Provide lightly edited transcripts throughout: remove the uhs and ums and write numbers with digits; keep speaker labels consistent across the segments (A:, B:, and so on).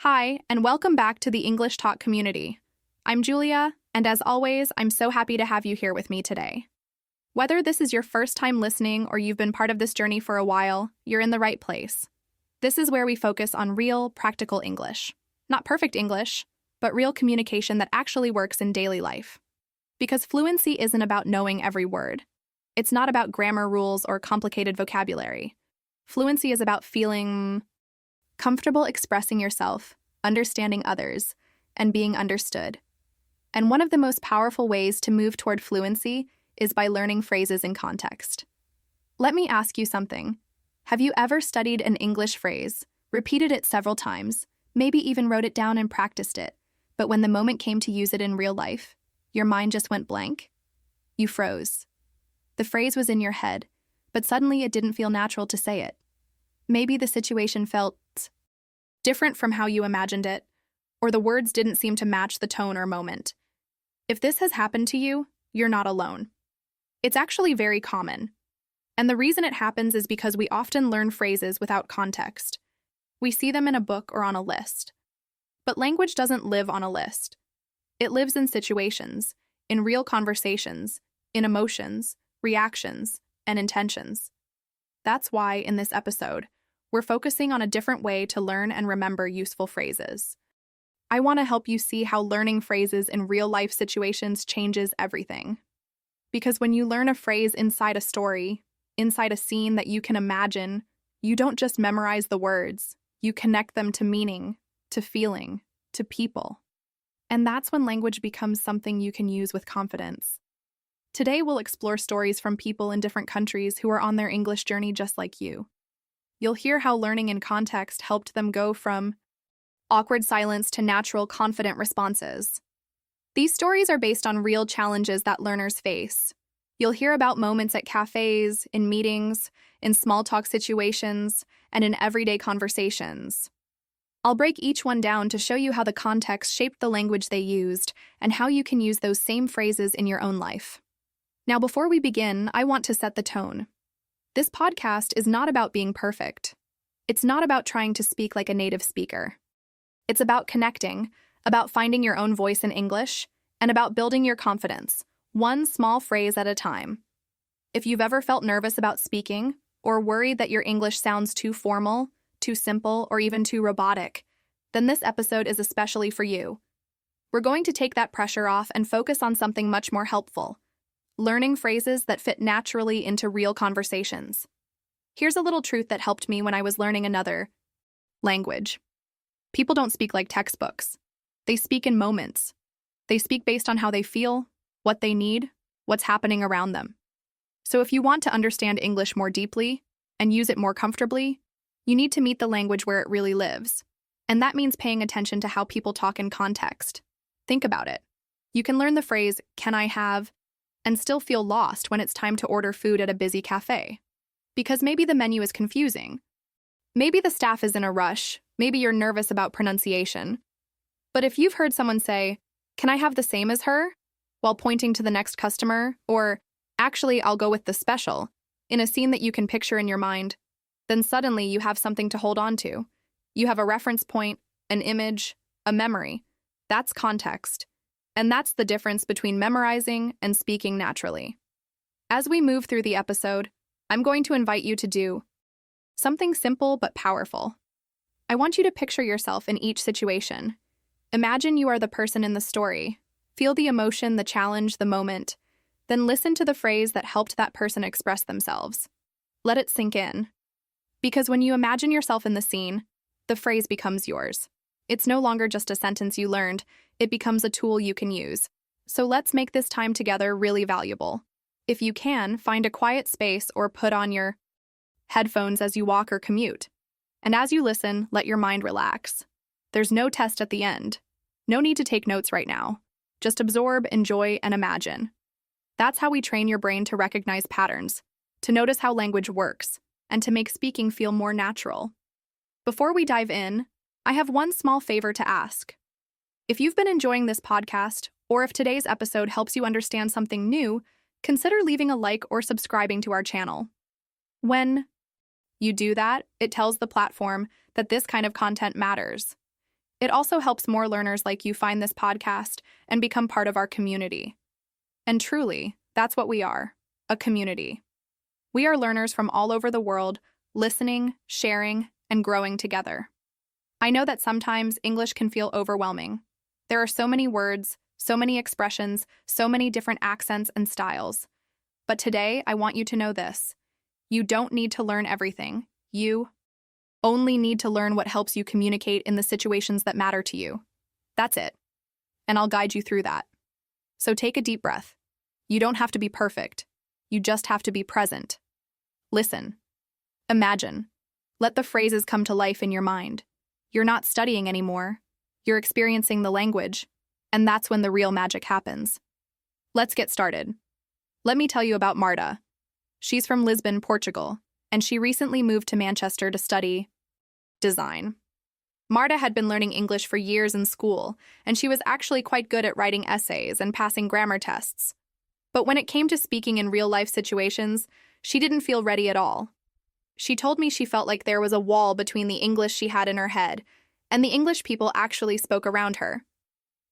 A: Hi, and welcome back to the English Talk community. I'm Julia, and as always, I'm so happy to have you here with me today. Whether this is your first time listening or you've been part of this journey for a while, you're in the right place. This is where we focus on real, practical English. Not perfect English, but real communication that actually works in daily life. Because fluency isn't about knowing every word. It's not about grammar rules or complicated vocabulary. Fluency is about feeling comfortable expressing yourself, understanding others, and being understood. And one of the most powerful ways to move toward fluency is by learning phrases in context. Let me ask you something. Have you ever studied an English phrase, repeated it several times, maybe even wrote it down and practiced it, but when the moment came to use it in real life, your mind just went blank? You froze. The phrase was in your head, but suddenly it didn't feel natural to say it. Maybe the situation felt different from how you imagined it, or the words didn't seem to match the tone or moment. If this has happened to you, you're not alone. It's actually very common. And the reason it happens is because we often learn phrases without context. We see them in a book or on a list. But language doesn't live on a list. It lives in situations, in real conversations, in emotions, reactions, and intentions. That's why, in this episode, we're focusing on a different way to learn and remember useful phrases. I want to help you see how learning phrases in real-life situations changes everything. Because when you learn a phrase inside a story, inside a scene that you can imagine, you don't just memorize the words, you connect them to meaning, to feeling, to people. And that's when language becomes something you can use with confidence. Today we'll explore stories from people in different countries who are on their English journey just like you. You'll hear how learning in context helped them go from awkward silence to natural, confident responses. These stories are based on real challenges that learners face. You'll hear about moments at cafes, in meetings, in small talk situations, and in everyday conversations. I'll break each one down to show you how the context shaped the language they used and how you can use those same phrases in your own life. Now, before we begin, I want to set the tone. This podcast is not about being perfect. It's not about trying to speak like a native speaker. It's about connecting, about finding your own voice in English, and about building your confidence, one small phrase at a time. If you've ever felt nervous about speaking, or worried that your English sounds too formal, too simple, or even too robotic, then this episode is especially for you. We're going to take that pressure off and focus on something much more helpful. Learning phrases that fit naturally into real conversations. Here's a little truth that helped me when I was learning another language. People don't speak like textbooks. They speak in moments. They speak based on how they feel, what they need, what's happening around them. So if you want to understand English more deeply and use it more comfortably, you need to meet the language where it really lives. And that means paying attention to how people talk in context. Think about it. You can learn the phrase, "Can I have?" and still feel lost when it's time to order food at a busy cafe. Because maybe the menu is confusing. Maybe the staff is in a rush. Maybe you're nervous about pronunciation. But if you've heard someone say, "Can I have the same as her?" while pointing to the next customer, or "Actually, I'll go with the special," in a scene that you can picture in your mind, then suddenly you have something to hold on to. You have a reference point, an image, a memory. That's context. And that's the difference between memorizing and speaking naturally. As we move through the episode, I'm going to invite you to do something simple but powerful. I want you to picture yourself in each situation. Imagine you are the person in the story. Feel the emotion, the challenge, the moment. Then listen to the phrase that helped that person express themselves. Let it sink in. Because when you imagine yourself in the scene, the phrase becomes yours. It's no longer just a sentence you learned, it becomes a tool you can use. So let's make this time together really valuable. If you can, find a quiet space or put on your headphones as you walk or commute. And as you listen, let your mind relax. There's no test at the end. No need to take notes right now. Just absorb, enjoy, and imagine. That's how we train your brain to recognize patterns, to notice how language works, and to make speaking feel more natural. Before we dive in, I have one small favor to ask. If you've been enjoying this podcast, or if today's episode helps you understand something new, consider leaving a like or subscribing to our channel. When you do that, it tells the platform that this kind of content matters. It also helps more learners like you find this podcast and become part of our community. And truly, that's what we are, a community. We are learners from all over the world, listening, sharing, and growing together. I know that sometimes English can feel overwhelming. There are so many words, so many expressions, so many different accents and styles. But today, I want you to know this. You don't need to learn everything. You only need to learn what helps you communicate in the situations that matter to you. That's it. And I'll guide you through that. So take a deep breath. You don't have to be perfect. You just have to be present. Listen. Imagine. Let the phrases come to life in your mind. You're not studying anymore. You're experiencing the language. And that's when the real magic happens. Let's get started. Let me tell you about Marta. She's from Lisbon, Portugal, and she recently moved to Manchester to study design. Marta had been learning English for years in school, and she was actually quite good at writing essays and passing grammar tests. But when it came to speaking in real-life situations, she didn't feel ready at all. She told me she felt like there was a wall between the English she had in her head and the English people actually spoke around her.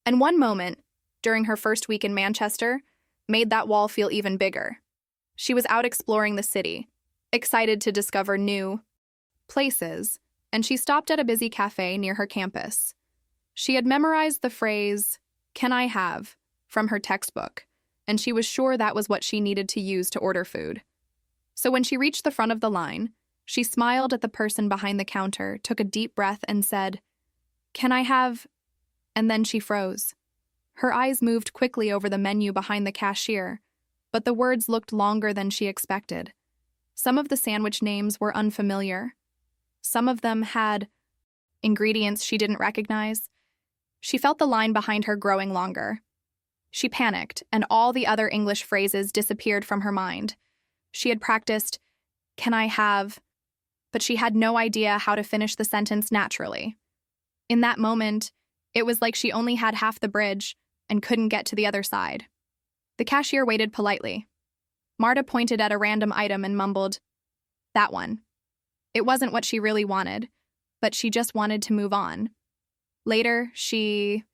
A: And one moment, during her first week in Manchester, made that wall feel even bigger. She was out exploring the city, excited to discover new places, and she stopped at a busy cafe near her campus. She had memorized the phrase, "Can I have?" from her textbook, and she was sure that was what she needed to use to order food. So when she reached the front of the line, she smiled at the person behind the counter, took a deep breath, and said, "Can I have?" And then she froze. Her eyes moved quickly over the menu behind the cashier, but the words looked longer than she expected. Some of the sandwich names were unfamiliar. Some of them had ingredients she didn't recognize. She felt the line behind her growing longer. She panicked, and all the other English phrases disappeared from her mind. She had practiced, "Can I have?" but she had no idea how to finish the sentence naturally. In that moment, it was like she only had half the bridge and couldn't get to the other side. The cashier waited politely. Marta pointed at a random item and mumbled, "That one." It wasn't what she really wanted, but she just wanted to move on. Later, she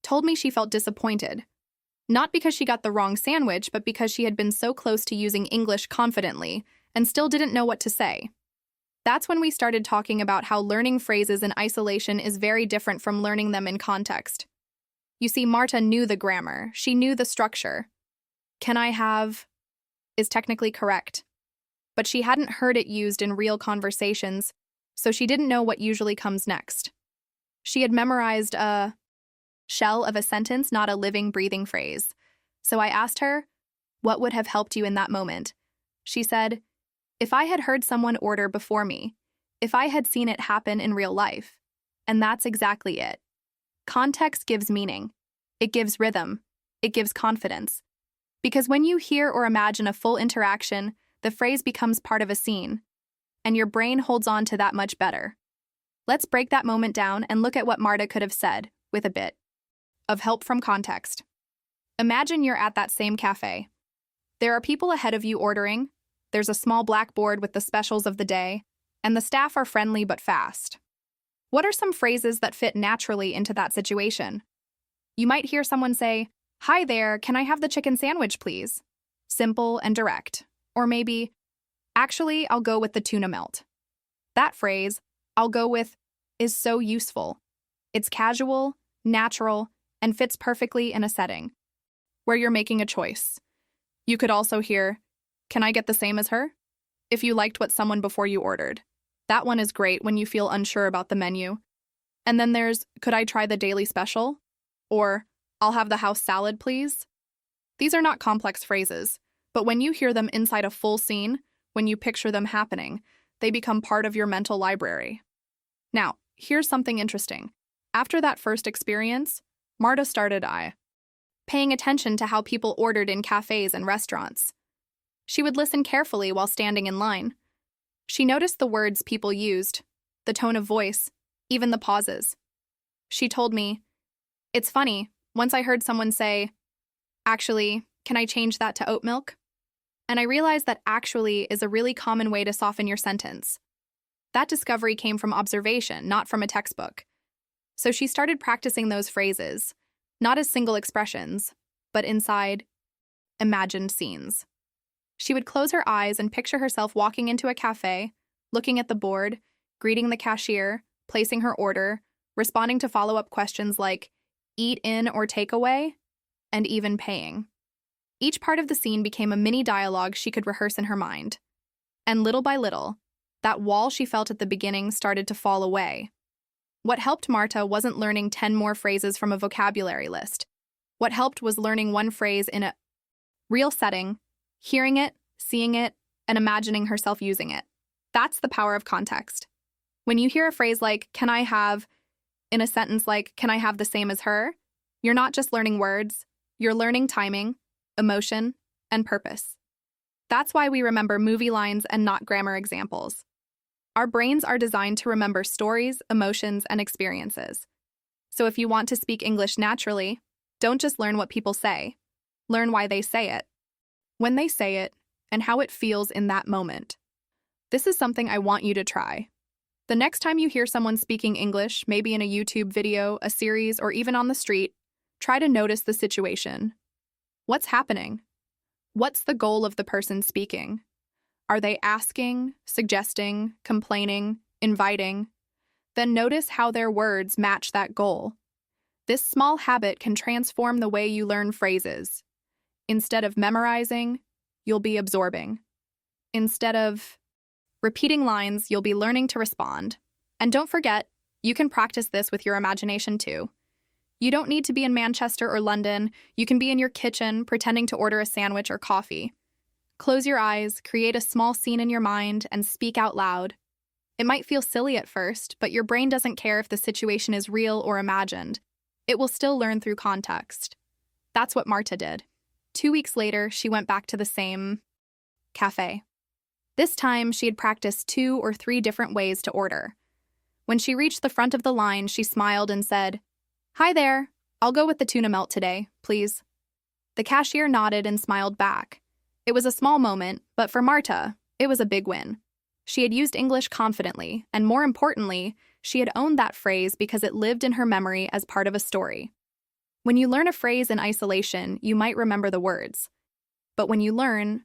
A: told me she felt disappointed. Not because she got the wrong sandwich, but because she had been so close to using English confidently and still didn't know what to say. That's when we started talking about how learning phrases in isolation is very different from learning them in context. You see, Marta knew the grammar. She knew the structure. "Can I have?" is technically correct. But she hadn't heard it used in real conversations, so she didn't know what usually comes next. She had memorized a shell of a sentence, not a living, breathing phrase. So I asked her, "What would have helped you in that moment?" She said, "If I had heard someone order before me, if I had seen it happen in real life." And that's exactly it. Context gives meaning. It gives rhythm. It gives confidence. Because when you hear or imagine a full interaction, the phrase becomes part of a scene, and your brain holds on to that much better. Let's break that moment down and look at what Marta could have said, with a bit of help from context. Imagine you're at that same cafe. There are people ahead of you ordering. There's a small blackboard with the specials of the day, and the staff are friendly but fast. What are some phrases that fit naturally into that situation? You might hear someone say, "Hi there, can I have the chicken sandwich, please?" Simple and direct. Or maybe, "Actually, I'll go with the tuna melt." That phrase, "I'll go with," is so useful. It's casual, natural, and fits perfectly in a setting where you're making a choice. You could also hear, "Can I get the same as her?" if you liked what someone before you ordered. That one is great when you feel unsure about the menu. And then there's, "Could I try the daily special?" Or, "I'll have the house salad, please." These are not complex phrases, but when you hear them inside a full scene, when you picture them happening, they become part of your mental library. Now, here's something interesting. After that first experience, Marta started paying attention to how people ordered in cafes and restaurants. She would listen carefully while standing in line. She noticed the words people used, the tone of voice, even the pauses. She told me, "It's funny, once I heard someone say, 'Actually, can I change that to oat milk?' And I realized that 'actually' is a really common way to soften your sentence." That discovery came from observation, not from a textbook. So she started practicing those phrases, not as single expressions, but inside imagined scenes. She would close her eyes and picture herself walking into a cafe, looking at the board, greeting the cashier, placing her order, responding to follow-up questions like eat in or take away, and even paying. Each part of the scene became a mini dialogue she could rehearse in her mind. And little by little, that wall she felt at the beginning started to fall away. What helped Marta wasn't learning 10 more phrases from a vocabulary list. What helped was learning one phrase in a real setting, hearing it, seeing it, and imagining herself using it. That's the power of context. When you hear a phrase like, can I have, in a sentence like, can I have the same as her? You're not just learning words, you're learning timing, emotion, and purpose. That's why we remember movie lines and not grammar examples. Our brains are designed to remember stories, emotions, and experiences. So if you want to speak English naturally, don't just learn what people say. Learn why they say it, when they say it, and how it feels in that moment. This is something I want you to try. The next time you hear someone speaking English, maybe in a YouTube video, a series, or even on the street, try to notice the situation. What's happening? What's the goal of the person speaking? Are they asking, suggesting, complaining, inviting? Then notice how their words match that goal. This small habit can transform the way you learn phrases. Instead of memorizing, you'll be absorbing. Instead of repeating lines, you'll be learning to respond. And don't forget, you can practice this with your imagination too. You don't need to be in Manchester or London. You can be in your kitchen, pretending to order a sandwich or coffee. Close your eyes, create a small scene in your mind, and speak out loud. It might feel silly at first, but your brain doesn't care if the situation is real or imagined. It will still learn through context. That's what Marta did. 2 weeks later, she went back to the same cafe. This time, she had practiced 2 or 3 different ways to order. When she reached the front of the line, she smiled and said, "Hi there, I'll go with the tuna melt today, please." The cashier nodded and smiled back. It was a small moment, but for Marta, it was a big win. She had used English confidently, and more importantly, she had owned that phrase because it lived in her memory as part of a story. When you learn a phrase in isolation, you might remember the words. But when you learn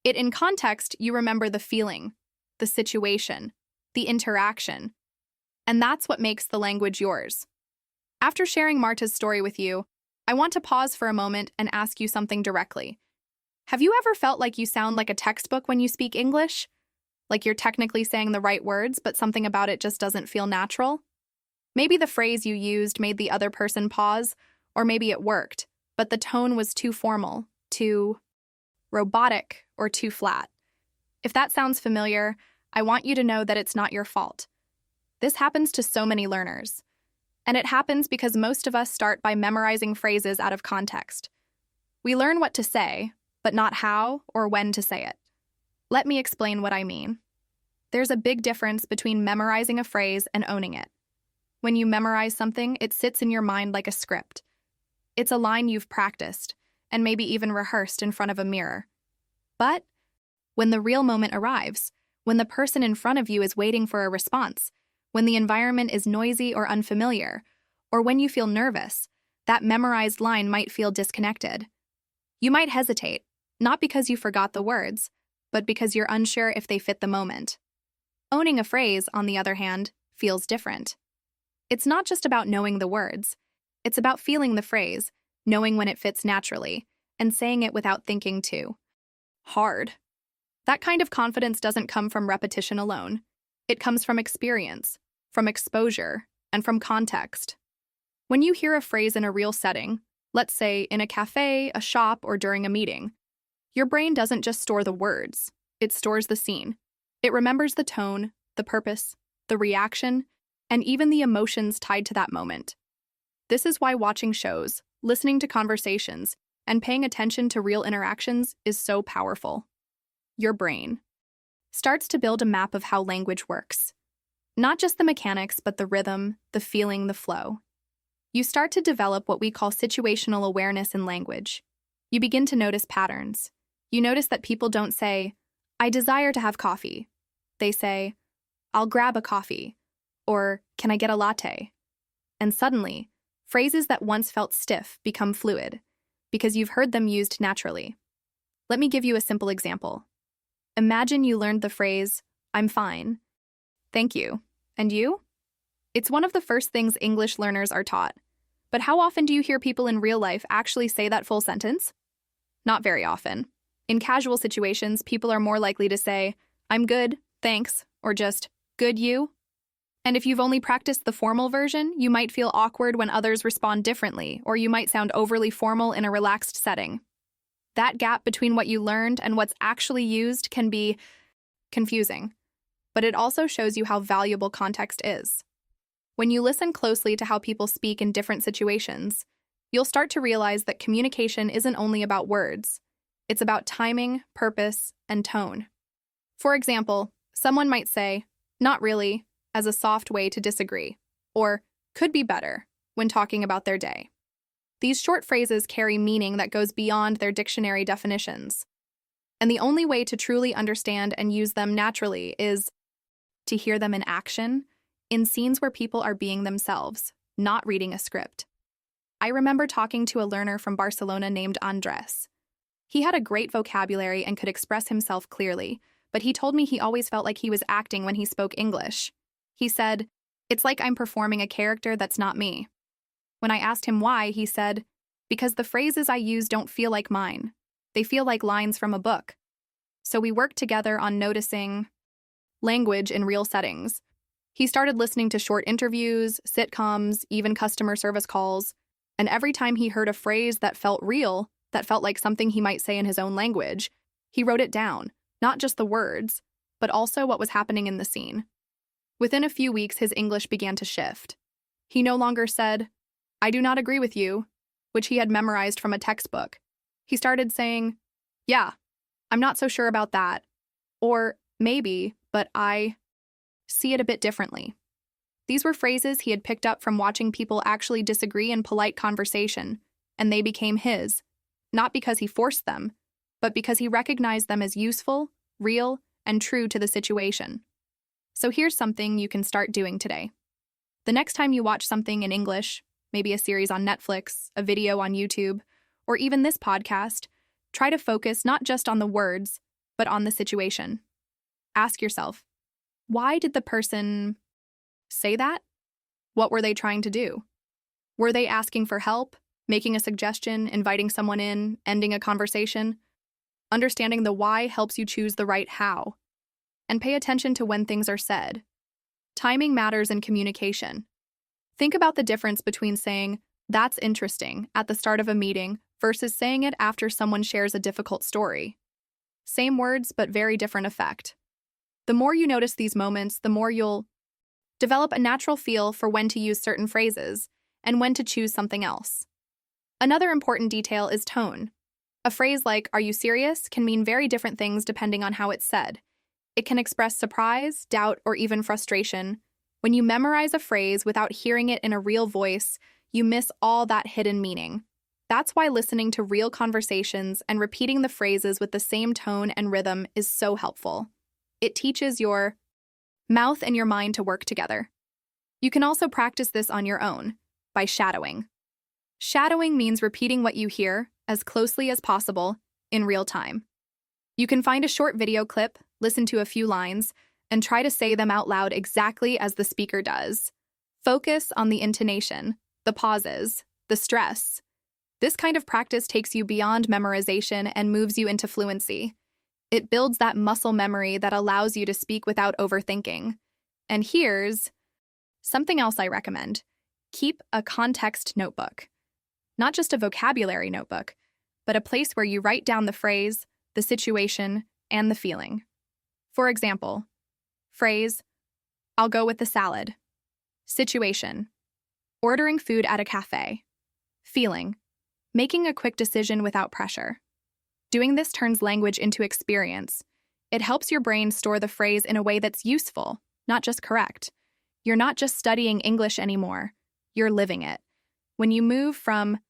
A: it in context, you remember the feeling, the situation, the interaction. And that's what makes the language yours. After sharing Marta's story with you, I want to pause for a moment and ask you something directly. Have you ever felt like you sound like a textbook when you speak English? Like you're technically saying the right words, but something about it just doesn't feel natural? Maybe the phrase you used made the other person pause, or maybe it worked, but the tone was too formal, too robotic, or too flat. If that sounds familiar, I want you to know that it's not your fault. This happens to so many learners. And it happens because most of us start by memorizing phrases out of context. We learn what to say, but not how or when to say it. Let me explain what I mean. There's a big difference between memorizing a phrase and owning it. When you memorize something, it sits in your mind like a script. It's a line you've practiced, and maybe even rehearsed in front of a mirror. But when the real moment arrives, when the person in front of you is waiting for a response, when the environment is noisy or unfamiliar, or when you feel nervous, that memorized line might feel disconnected. You might hesitate, not because you forgot the words, but because you're unsure if they fit the moment. Owning a phrase, on the other hand, feels different. It's not just about knowing the words. It's about feeling the phrase, knowing when it fits naturally, and saying it without thinking too hard. That kind of confidence doesn't come from repetition alone. It comes from experience, from exposure, and from context. When you hear a phrase in a real setting, let's say in a cafe, a shop, or during a meeting, your brain doesn't just store the words, it stores the scene. It remembers the tone, the purpose, the reaction, and even the emotions tied to that moment. This is why watching shows, listening to conversations, and paying attention to real interactions is so powerful. Your brain starts to build a map of how language works. Not just the mechanics, but the rhythm, the feeling, the flow. You start to develop what we call situational awareness in language. You begin to notice patterns. You notice that people don't say, "I desire to have coffee." They say, "I'll grab a coffee," or "Can I get a latte?" And suddenly, phrases that once felt stiff become fluid because you've heard them used naturally. Let me give you a simple example. Imagine you learned the phrase, "I'm fine." Thank you. And you? It's one of the first things English learners are taught. But how often do you hear people in real life actually say that full sentence? Not very often. In casual situations, people are more likely to say, "I'm good, thanks," or just, "Good, you?" And if you've only practiced the formal version, you might feel awkward when others respond differently, or you might sound overly formal in a relaxed setting. That gap between what you learned and what's actually used can be confusing, but it also shows you how valuable context is. When you listen closely to how people speak in different situations, you'll start to realize that communication isn't only about words. It's about timing, purpose, and tone. For example, someone might say, "Not really," as a soft way to disagree, or "could be better" when talking about their day. These short phrases carry meaning that goes beyond their dictionary definitions. And the only way to truly understand and use them naturally is to hear them in action, in scenes where people are being themselves, not reading a script. I remember talking to a learner from Barcelona named Andres. He had a great vocabulary and could express himself clearly, but he told me he always felt like he was acting when he spoke English. He said, "It's like I'm performing a character that's not me." When I asked him why, he said, "Because the phrases I use don't feel like mine. They feel like lines from a book." So we worked together on noticing language in real settings. He started listening to short interviews, sitcoms, even customer service calls, and every time he heard a phrase that felt real, that felt like something he might say in his own language, he wrote it down, not just the words, but also what was happening in the scene. Within a few weeks, his English began to shift. He no longer said, "I do not agree with you," which he had memorized from a textbook. He started saying, "Yeah, I'm not so sure about that," or "maybe, but I see it a bit differently." These were phrases he had picked up from watching people actually disagree in polite conversation, and they became his, not because he forced them, but because he recognized them as useful, real, and true to the situation. So here's something you can start doing today. The next time you watch something in English, maybe a series on Netflix, a video on YouTube, or even this podcast, try to focus not just on the words, but on the situation. Ask yourself, why did the person say that? What were they trying to do? Were they asking for help, making a suggestion, inviting someone in, ending a conversation? Understanding the why helps you choose the right how. And pay attention to when things are said. Timing matters in communication. Think about the difference between saying, "That's interesting," at the start of a meeting versus saying it after someone shares a difficult story. Same words, but very different effect. The more you notice these moments, the more you'll develop a natural feel for when to use certain phrases and when to choose something else. Another important detail is tone. A phrase like, "Are you serious?" can mean very different things depending on how it's said. It can express surprise, doubt, or even frustration. When you memorize a phrase without hearing it in a real voice, you miss all that hidden meaning. That's why listening to real conversations and repeating the phrases with the same tone and rhythm is so helpful. It teaches your mouth and your mind to work together. You can also practice this on your own by shadowing. Shadowing means repeating what you hear as closely as possible in real time. You can find a short video clip, listen to a few lines, and try to say them out loud exactly as the speaker does. Focus on the intonation, the pauses, the stress. This kind of practice takes you beyond memorization and moves you into fluency. It builds that muscle memory that allows you to speak without overthinking. And here's something else I recommend. Keep a context notebook. Not just a vocabulary notebook, but a place where you write down the phrase, the situation, and the feeling. For example, phrase, "I'll go with the salad." Situation, ordering food at a cafe. Feeling, making a quick decision without pressure. Doing this turns language into experience. It helps your brain store the phrase in a way that's useful, not just correct. You're not just studying English anymore, you're living it. When you move from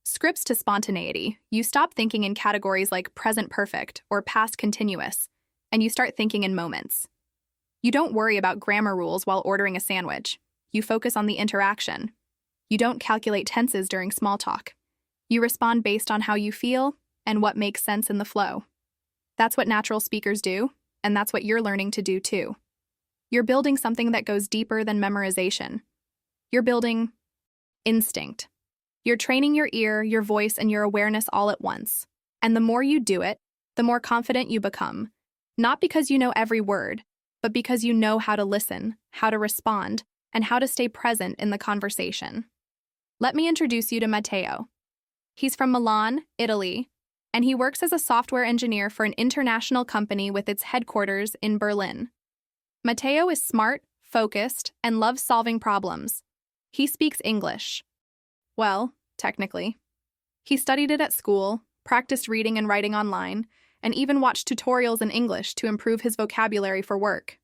A: scripts to spontaneity, you stop thinking in categories like present perfect or past continuous, and you start thinking in moments. You don't worry about grammar rules while ordering a sandwich. You focus on the interaction. You don't calculate tenses during small talk. You respond based on how you feel and what makes sense in the flow. That's what natural speakers do, and that's what you're learning to do too. You're building something that goes deeper than memorization. You're building instinct. You're training your ear, your voice, and your awareness all at once. And the more you do it, the more confident you become. Not because you know every word, but because you know how to listen, how to respond, and how to stay present in the conversation. Let me introduce you to Matteo. He's from Milan, Italy, and he works as a software engineer for an international company with its headquarters in Berlin. Matteo is smart, focused, and loves solving problems. He speaks English. Well, technically. He studied it at school, practiced reading and writing online, and even watched tutorials in English to improve his vocabulary for work.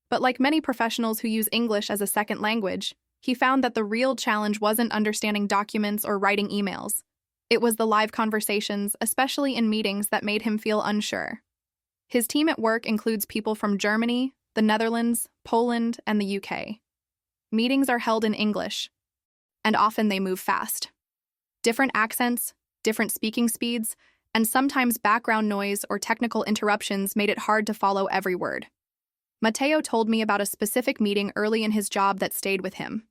A: But like many professionals who use English as a second language, he found that the real challenge wasn't understanding documents or writing emails. It was the live conversations, especially in meetings, that made him feel unsure. His team at work includes people from Germany, the Netherlands, Poland, and the UK. Meetings are held in English, and often they move fast. Different accents, different speaking speeds, and sometimes background noise or technical interruptions made it hard to follow every word. Matteo told me about a specific meeting early in his job that stayed with him.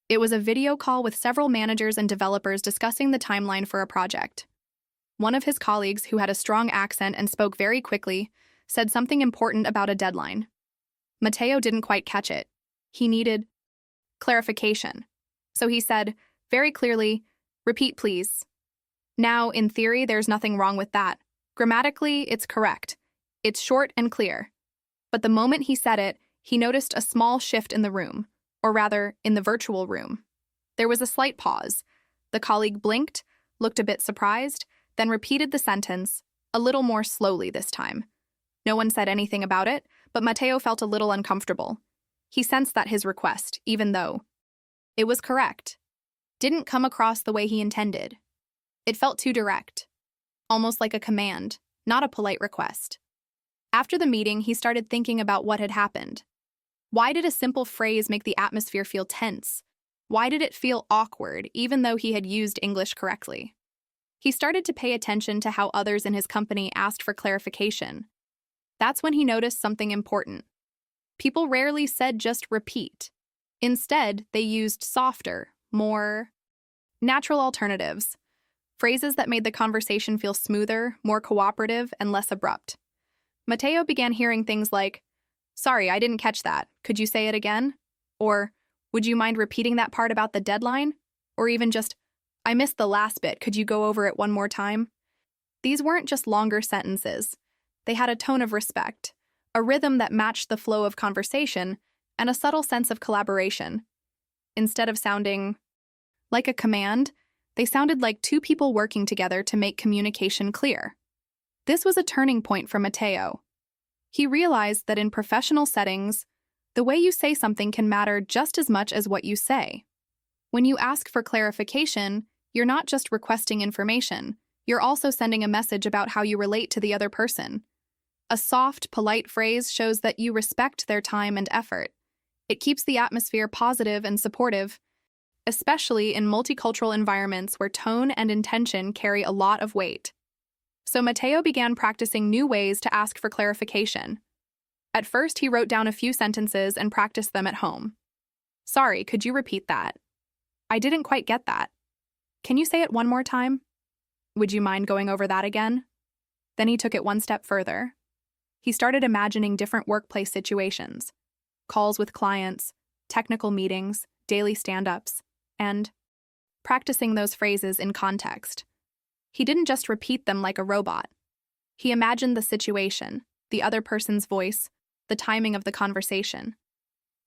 A: It was a video call with several managers and developers discussing the timeline for a project. One of his colleagues, who had a strong accent and spoke very quickly, said something important about a deadline. Matteo didn't quite catch it. He needed clarification. So he said, very clearly, "Repeat, please." Now, in theory, there's nothing wrong with that. Grammatically, it's correct. It's short and clear. But the moment he said it, he noticed a small shift in the room, or rather, in the virtual room. There was a slight pause. The colleague blinked, looked a bit surprised, then repeated the sentence, a little more slowly this time. No one said anything about it, but Matteo felt a little uncomfortable. He sensed that his request, even though it was correct, didn't come across the way he intended. It felt too direct, almost like a command, not a polite request. After the meeting, he started thinking about what had happened. Why did a simple phrase make the atmosphere feel tense? Why did it feel awkward, even though he had used English correctly? He started to pay attention to how others in his company asked for clarification. That's when he noticed something important. People rarely said just repeat. Instead, they used softer, more natural alternatives, phrases that made the conversation feel smoother, more cooperative, and less abrupt. Matteo began hearing things like, "Sorry, I didn't catch that. Could you say it again?" Or, "Would you mind repeating that part about the deadline?" Or even just, "I missed the last bit. Could you go over it one more time?" These weren't just longer sentences. They had a tone of respect, a rhythm that matched the flow of conversation, and a subtle sense of collaboration. Instead of sounding like a command, they sounded like two people working together to make communication clear. This was a turning point for Matteo. He realized that in professional settings, the way you say something can matter just as much as what you say. When you ask for clarification, you're not just requesting information, you're also sending a message about how you relate to the other person. A soft, polite phrase shows that you respect their time and effort. It keeps the atmosphere positive and supportive, especially in multicultural environments where tone and intention carry a lot of weight. So Matteo began practicing new ways to ask for clarification. At first, he wrote down a few sentences and practiced them at home. "Sorry, could you repeat that? I didn't quite get that. Can you say it one more time? Would you mind going over that again?" Then he took it one step further. He started imagining different workplace situations, calls with clients, technical meetings, daily stand-ups, and practicing those phrases in context. He didn't just repeat them like a robot. He imagined the situation, the other person's voice, the timing of the conversation.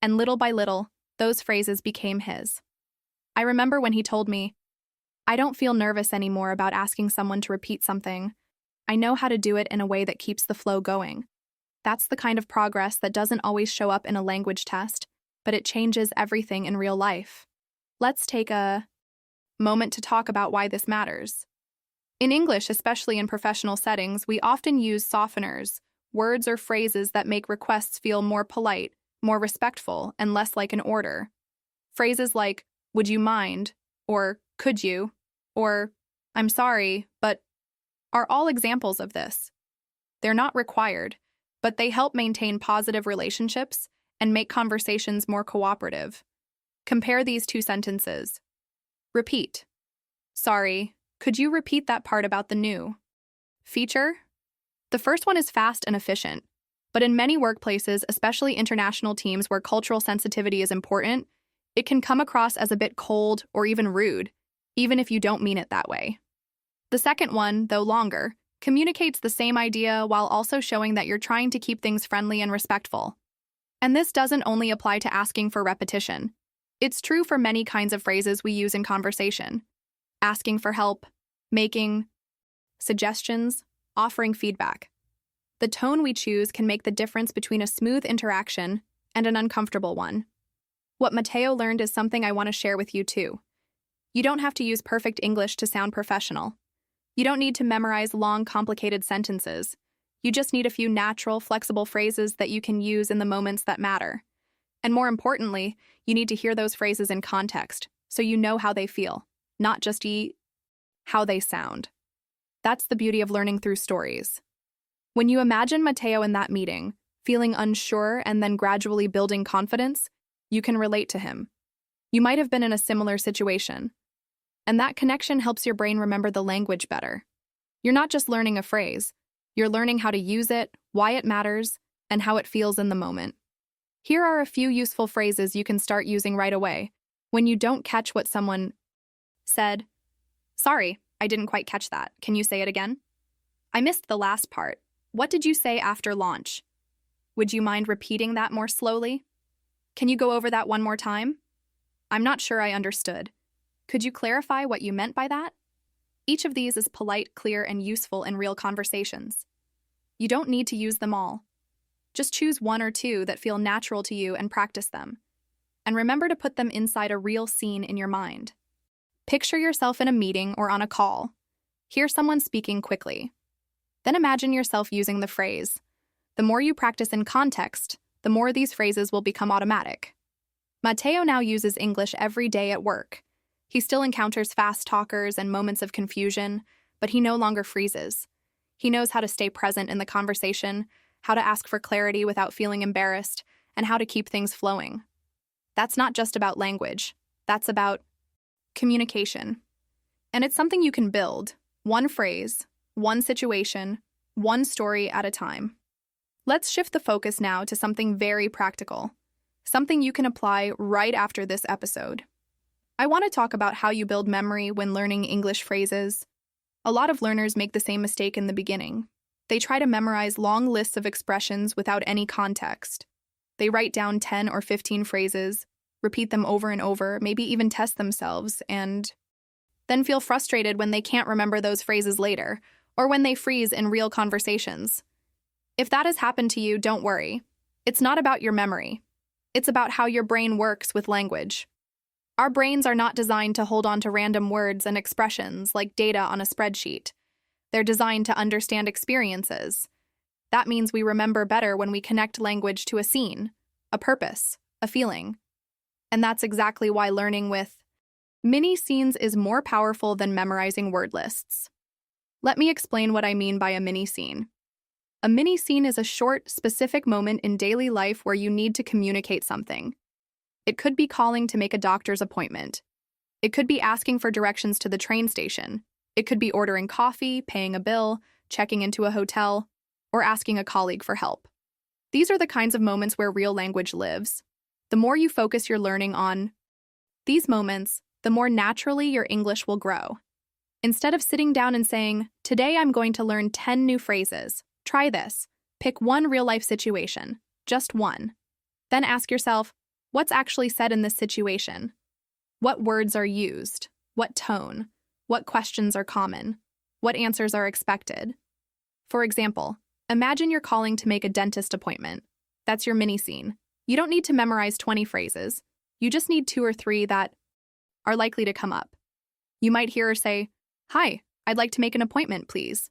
A: And little by little, those phrases became his. I remember when he told me, "I don't feel nervous anymore about asking someone to repeat something. I know how to do it in a way that keeps the flow going." That's the kind of progress that doesn't always show up in a language test, but it changes everything in real life. Let's take a moment to talk about why this matters. In English, especially in professional settings, we often use softeners, words or phrases that make requests feel more polite, more respectful, and less like an order. Phrases like, would you mind, or could you, or I'm sorry, but are all examples of this. They're not required, but they help maintain positive relationships and make conversations more cooperative. Compare these two sentences. Repeat. Sorry, could you repeat that part about the new feature? The first one is fast and efficient, but in many workplaces, especially international teams where cultural sensitivity is important, it can come across as a bit cold or even rude, even if you don't mean it that way. The second one, though longer, communicates the same idea while also showing that you're trying to keep things friendly and respectful. And this doesn't only apply to asking for repetition. It's true for many kinds of phrases we use in conversation. Asking for help, making suggestions, offering feedback. The tone we choose can make the difference between a smooth interaction and an uncomfortable one. What Matteo learned is something I want to share with you too. You don't have to use perfect English to sound professional. You don't need to memorize long, complicated sentences. You just need a few natural, flexible phrases that you can use in the moments that matter. And more importantly, you need to hear those phrases in context, so you know how they feel, not just how they sound. That's the beauty of learning through stories. When you imagine Matteo in that meeting, feeling unsure and then gradually building confidence, you can relate to him. You might have been in a similar situation. And that connection helps your brain remember the language better. You're not just learning a phrase, you're learning how to use it, why it matters, and how it feels in the moment. Here are a few useful phrases you can start using right away when you don't catch what someone said. Sorry, I didn't quite catch that. Can you say it again? I missed the last part. What did you say after launch? Would you mind repeating that more slowly? Can you go over that one more time? I'm not sure I understood. Could you clarify what you meant by that? Each of these is polite, clear, and useful in real conversations. You don't need to use them all. Just choose one or two that feel natural to you and practice them. And remember to put them inside a real scene in your mind. Picture yourself in a meeting or on a call. Hear someone speaking quickly. Then imagine yourself using the phrase. The more you practice in context, the more these phrases will become automatic. Matteo now uses English every day at work. He still encounters fast talkers and moments of confusion, but he no longer freezes. He knows how to stay present in the conversation, how to ask for clarity without feeling embarrassed, and how to keep things flowing. That's not just about language. That's about communication. And it's something you can build, one phrase, one situation, one story at a time. Let's shift the focus now to something very practical, something you can apply right after this episode. I want to talk about how you build memory when learning English phrases. A lot of learners make the same mistake in the beginning. They try to memorize long lists of expressions without any context. They write down 10 or 15 phrases, repeat them over and over, maybe even test themselves, and then feel frustrated when they can't remember those phrases later, or when they freeze in real conversations. If that has happened to you, don't worry. It's not about your memory. It's about how your brain works with language. Our brains are not designed to hold on to random words and expressions like data on a spreadsheet. They're designed to understand experiences. That means we remember better when we connect language to a scene, a purpose, a feeling. And that's exactly why learning with mini scenes is more powerful than memorizing word lists. Let me explain what I mean by a mini scene. A mini scene is a short, specific moment in daily life where you need to communicate something. It could be calling to make a doctor's appointment. It could be asking for directions to the train station. It could be ordering coffee, paying a bill, checking into a hotel, or asking a colleague for help. These are the kinds of moments where real language lives. The more you focus your learning on these moments, the more naturally your English will grow. Instead of sitting down and saying, "Today I'm going to learn 10 new phrases," try this. Pick one real-life situation, just one. Then ask yourself, what's actually said in this situation? What words are used? What tone? What questions are common? What answers are expected? For example, imagine you're calling to make a dentist appointment. That's your mini scene. You don't need to memorize 20 phrases. You just need 2 or 3 that are likely to come up. You might hear her say, "Hi, I'd like to make an appointment, please.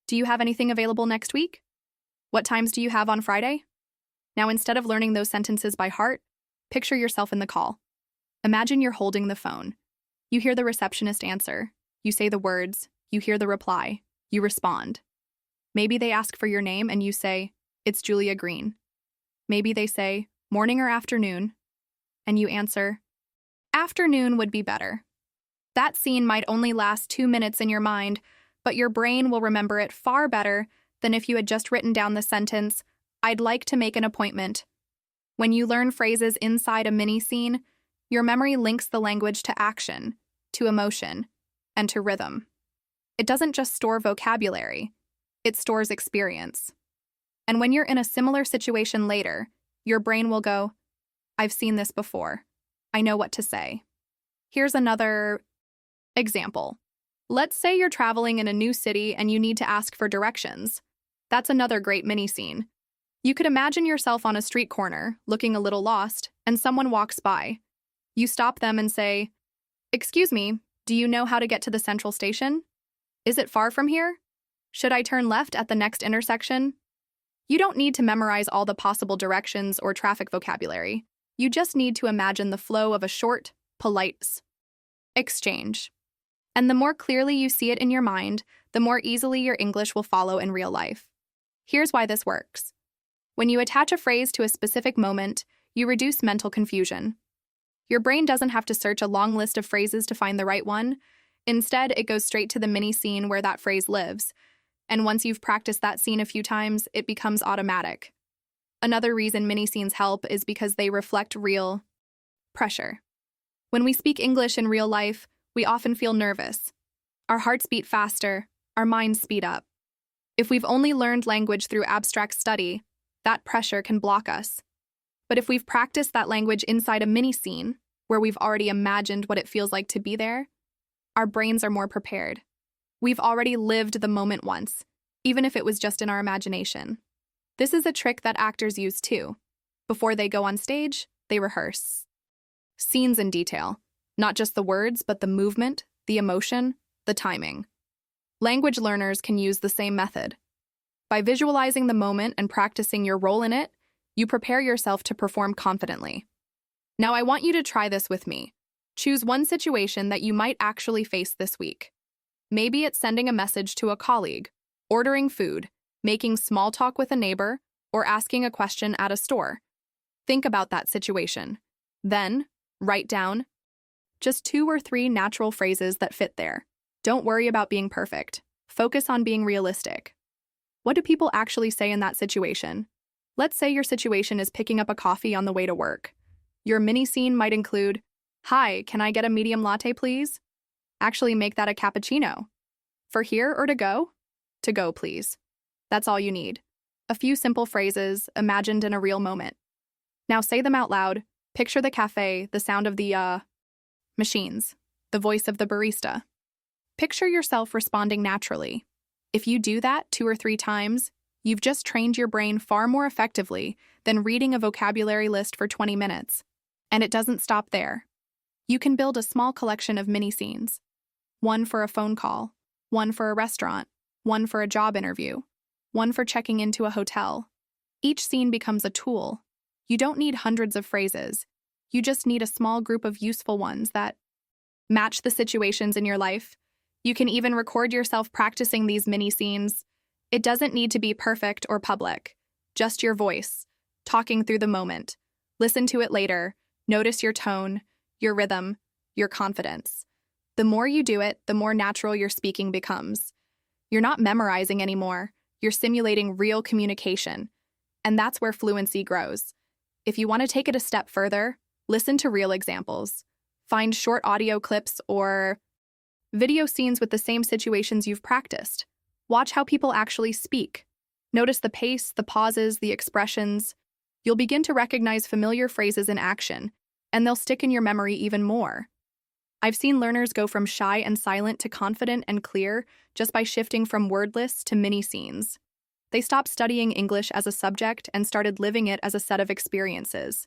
A: Do you have anything available next week? What times do you have on Friday?" Now, instead of learning those sentences by heart, picture yourself in the call. Imagine you're holding the phone. You hear the receptionist answer. You say the words. You hear the reply. You respond. Maybe they ask for your name and you say, "It's Julia Green." Maybe they say, "Morning or afternoon?" And you answer, "Afternoon would be better." That scene might only last 2 minutes in your mind, but your brain will remember it far better than if you had just written down the sentence, "I'd like to make an appointment." When you learn phrases inside a mini scene, your memory links the language to action, to emotion, and to rhythm. It doesn't just store vocabulary, it stores experience. And when you're in a similar situation later, your brain will go, "I've seen this before. I know what to say." Here's another example. Let's say you're traveling in a new city and you need to ask for directions. That's another great mini scene. You could imagine yourself on a street corner, looking a little lost, and someone walks by. You stop them and say, "Excuse me, do you know how to get to the central station? Is it far from here? Should I turn left at the next intersection?" You don't need to memorize all the possible directions or traffic vocabulary. You just need to imagine the flow of a short, polite exchange. And the more clearly you see it in your mind, the more easily your English will follow in real life. Here's why this works. When you attach a phrase to a specific moment, you reduce mental confusion. Your brain doesn't have to search a long list of phrases to find the right one. Instead, it goes straight to the mini scene where that phrase lives. And once you've practiced that scene a few times, it becomes automatic. Another reason mini scenes help is because they reflect real pressure. When we speak English in real life, we often feel nervous. Our hearts beat faster, our minds speed up. If we've only learned language through abstract study, that pressure can block us. But if we've practiced that language inside a mini scene, where we've already imagined what it feels like to be there, our brains are more prepared. We've already lived the moment once, even if it was just in our imagination. This is a trick that actors use too. Before they go on stage, they rehearse scenes in detail, not just the words, but the movement, the emotion, the timing. Language learners can use the same method. By visualizing the moment and practicing your role in it, you prepare yourself to perform confidently. Now I want you to try this with me. Choose one situation that you might actually face this week. Maybe it's sending a message to a colleague, ordering food, making small talk with a neighbor, or asking a question at a store. Think about that situation. Then, write down just 2 or 3 natural phrases that fit there. Don't worry about being perfect. Focus on being realistic. What do people actually say in that situation? Let's say your situation is picking up a coffee on the way to work. Your mini scene might include, "Hi, can I get a medium latte, please?" Actually, make that a cappuccino. "For here or to go?" "To go, please." That's all you need. A few simple phrases, imagined in a real moment. Now say them out loud. Picture the cafe, the sound of the, machines, the voice of the barista. Picture yourself responding naturally. If you do that 2 or 3 times, you've just trained your brain far more effectively than reading a vocabulary list for 20 minutes. And it doesn't stop there. You can build a small collection of mini scenes. One for a phone call, one for a restaurant, one for a job interview, one for checking into a hotel. Each scene becomes a tool. You don't need hundreds of phrases. You just need a small group of useful ones that match the situations in your life. You can even record yourself practicing these mini scenes. It doesn't need to be perfect or public. Just your voice, talking through the moment. Listen to it later. Notice your tone, your rhythm, your confidence. The more you do it, the more natural your speaking becomes. You're not memorizing anymore. You're simulating real communication. And that's where fluency grows. If you want to take it a step further, listen to real examples. Find short audio clips or video scenes with the same situations you've practiced. Watch how people actually speak. Notice the pace, the pauses, the expressions. You'll begin to recognize familiar phrases in action, and they'll stick in your memory even more. I've seen learners go from shy and silent to confident and clear just by shifting from wordless to mini scenes. They stopped studying English as a subject and started living it as a set of experiences.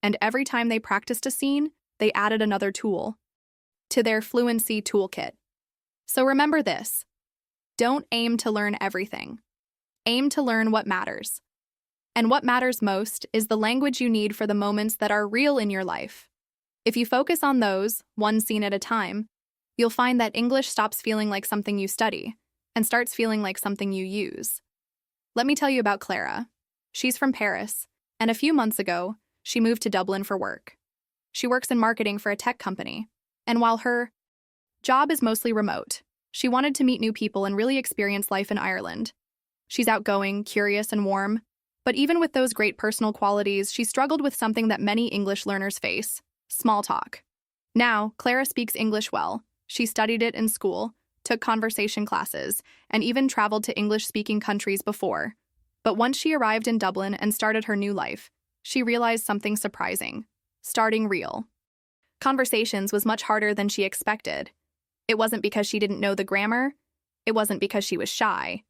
A: And every time they practiced a scene, they added another tool to their fluency toolkit. So remember this: don't aim to learn everything. Aim to learn what matters. And what matters most is the language you need for the moments that are real in your life. If you focus on those, one scene at a time, you'll find that English stops feeling like something you study and starts feeling like something you use. Let me tell you about Clara. She's from Paris, and a few months ago, she moved to Dublin for work. She works in marketing for a tech company, and while her job is mostly remote, she wanted to meet new people and really experience life in Ireland. She's outgoing, curious, and warm, but even with those great personal qualities, she struggled with something that many English learners face: small talk. Now, Clara speaks English well. She studied it in school, took conversation classes, and even traveled to English-speaking countries before. But once she arrived in Dublin and started her new life, she realized something surprising: starting real conversations was much harder than she expected. It wasn't because she didn't know the grammar. It wasn't because she was shy.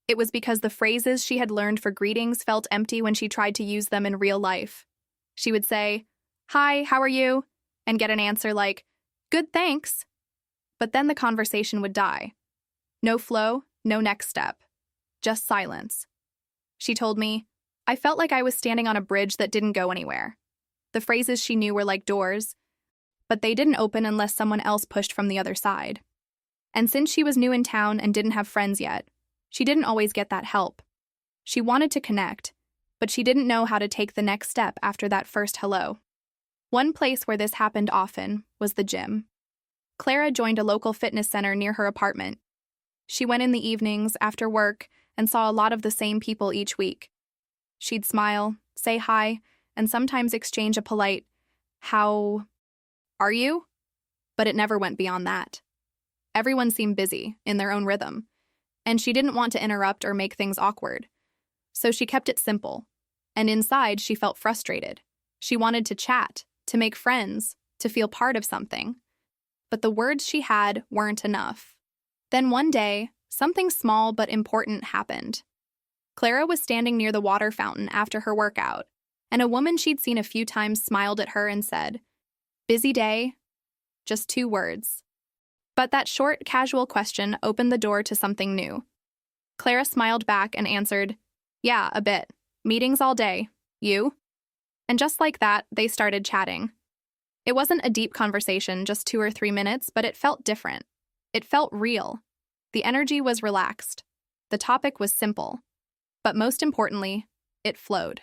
A: It was because the phrases she had learned for greetings felt empty when she tried to use them in real life. She would say, "Hi, how are you?" and get an answer like, "Good, thanks." But then the conversation would die. No flow, no next step. Just silence. She told me, "I felt like I was standing on a bridge that didn't go anywhere." The phrases she knew were like doors, but they didn't open unless someone else pushed from the other side. And since she was new in town and didn't have friends yet, she didn't always get that help. She wanted to connect, but she didn't know how to take the next step after that first hello. One place where this happened often was the gym. Clara joined a local fitness center near her apartment. She went in the evenings after work and saw a lot of the same people each week. She'd smile, say hi, and sometimes exchange a polite, "How are you?" But it never went beyond that. Everyone seemed busy, in their own rhythm, and she didn't want to interrupt or make things awkward. So she kept it simple, and inside she felt frustrated. She wanted to chat, to make friends, to feel part of something. But the words she had weren't enough. Then one day, something small but important happened. Clara was standing near the water fountain after her workout, and a woman she'd seen a few times smiled at her and said, "Busy day?" Just 2 words. But that short, casual question opened the door to something new. Clara smiled back and answered, "Yeah, a bit. Meetings all day. You?" And just like that, they started chatting. It wasn't a deep conversation, just 2 or 3 minutes, but it felt different. It felt real. The energy was relaxed. The topic was simple. But most importantly, it flowed.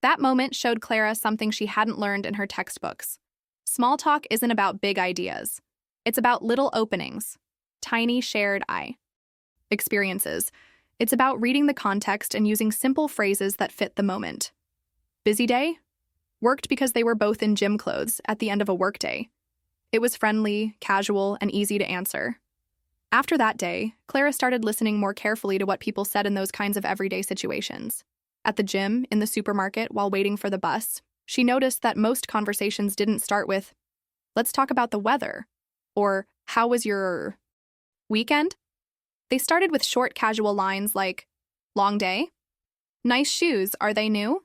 A: That moment showed Clara something she hadn't learned in her textbooks. Small talk isn't about big ideas. It's about little openings, tiny shared experiences. It's about reading the context and using simple phrases that fit the moment. Busy day? Worked because they were both in gym clothes at the end of a workday. It was friendly, casual, and easy to answer. After that day, Clara started listening more carefully to what people said in those kinds of everyday situations. At the gym, in the supermarket, while waiting for the bus, she noticed that most conversations didn't start with, "Let's talk about the weather," or "How was your weekend?" They started with short, casual lines like, "Long day? Nice shoes, are they new?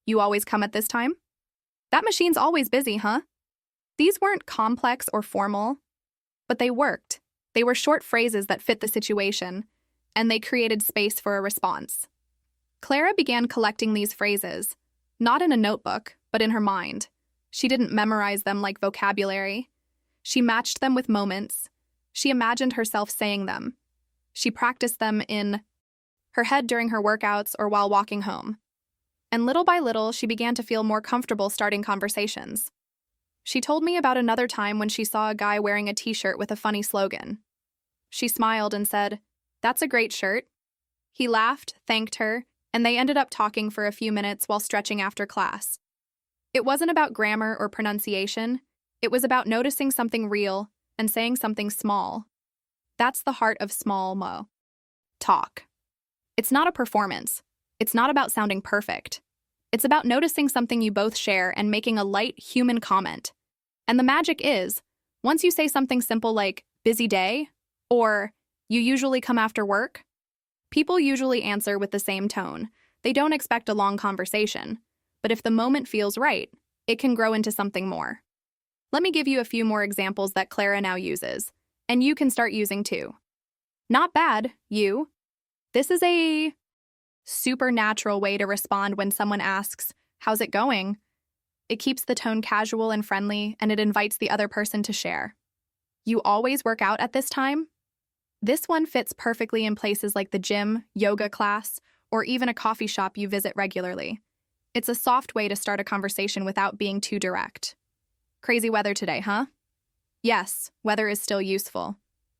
A: You always come at this time? That machine's always busy, huh?" These weren't complex or formal, but they worked. They were short phrases that fit the situation, and they created space for a response. Clara began collecting these phrases, not in a notebook, but in her mind. She didn't memorize them like vocabulary. She matched them with moments. She imagined herself saying them. She practiced them in her head during her workouts or while walking home. And little by little, she began to feel more comfortable starting conversations. She told me about another time when she saw a guy wearing a t-shirt with a funny slogan. She smiled and said, "That's a great shirt." He laughed, thanked her, and they ended up talking for a few minutes while stretching after class. It wasn't about grammar or pronunciation. It was about noticing something real and saying something small. That's the heart of small talk. It's not a performance. It's not about sounding perfect. It's about noticing something you both share and making a light, human comment. And the magic is, once you say something simple like, "Busy day?" or "You usually come after work?" people usually answer with the same tone. They don't expect a long conversation. But if the moment feels right, it can grow into something more. Let me give you a few more examples that Clara now uses, and you can start using too. "Not bad, you." This is a supernatural way to respond when someone asks, "How's it going?" It keeps the tone casual and friendly, and it invites the other person to share. You always work out at this time? This one fits perfectly in places like the gym, yoga class, or even a coffee shop you visit regularly. It's a soft way to start a conversation without being too direct. Crazy weather today, huh? Yes, weather is still useful,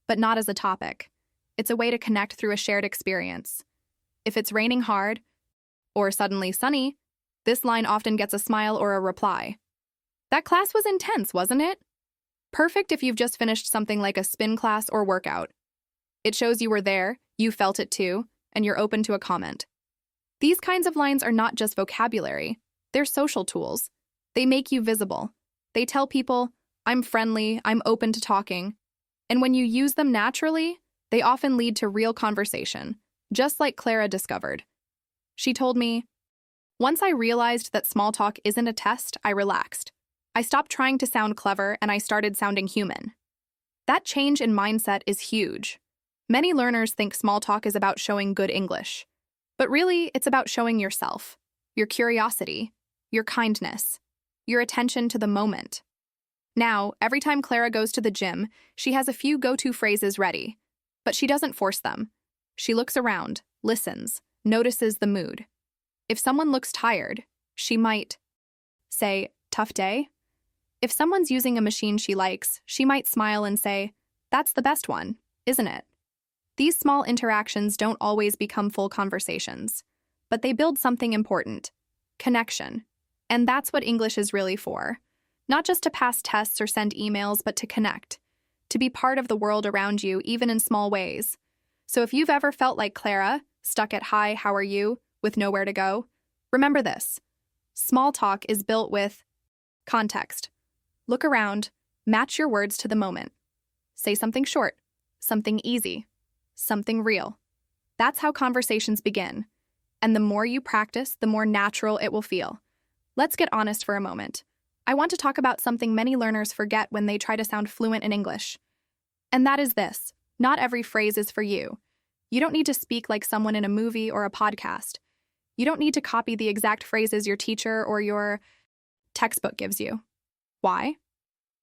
A: but not as a topic. It's a way to connect through a shared experience. If it's raining hard, or suddenly sunny, this line often gets a smile or a reply. That class was intense, wasn't it? Perfect if you've just finished something like a spin class or workout. It shows you were there, you felt it too, and you're open to a comment. These kinds of lines are not just vocabulary, they're social tools. They make you visible. They tell people, I'm friendly, I'm open to talking. And when you use them naturally, they often lead to real conversation, just like Clara discovered. She told me, once I realized that small talk isn't a test, I relaxed. I stopped trying to sound clever and I started sounding human. That change in mindset is huge. Many learners think small talk is about showing good English. But really, it's about showing yourself, your curiosity, your kindness, your attention to the moment. Now, every time Clara goes to the gym, she has a few go-to phrases ready. But she doesn't force them. She looks around, listens, notices the mood. If someone looks tired, she might say, tough day? If someone's using a machine she likes, she might smile and say, that's the best one, isn't it? These small interactions don't always become full conversations, but they build something important, connection. And that's what English is really for. Not just to pass tests or send emails, but to connect, to be part of the world around you, even in small ways. So if you've ever felt like Clara, stuck at hi, how are you, with nowhere to go, remember this. Small talk is built with context. Look around, match your words to the moment. Say something short, something easy, something real. That's how conversations begin. And the more you practice, the more natural it will feel. Let's get honest for a moment. I want to talk about something many learners forget when they try to sound fluent in English. And that is this: not every phrase is for you. You don't need to speak like someone in a movie or a podcast. You don't need to copy the exact phrases your teacher or your textbook gives you. Why?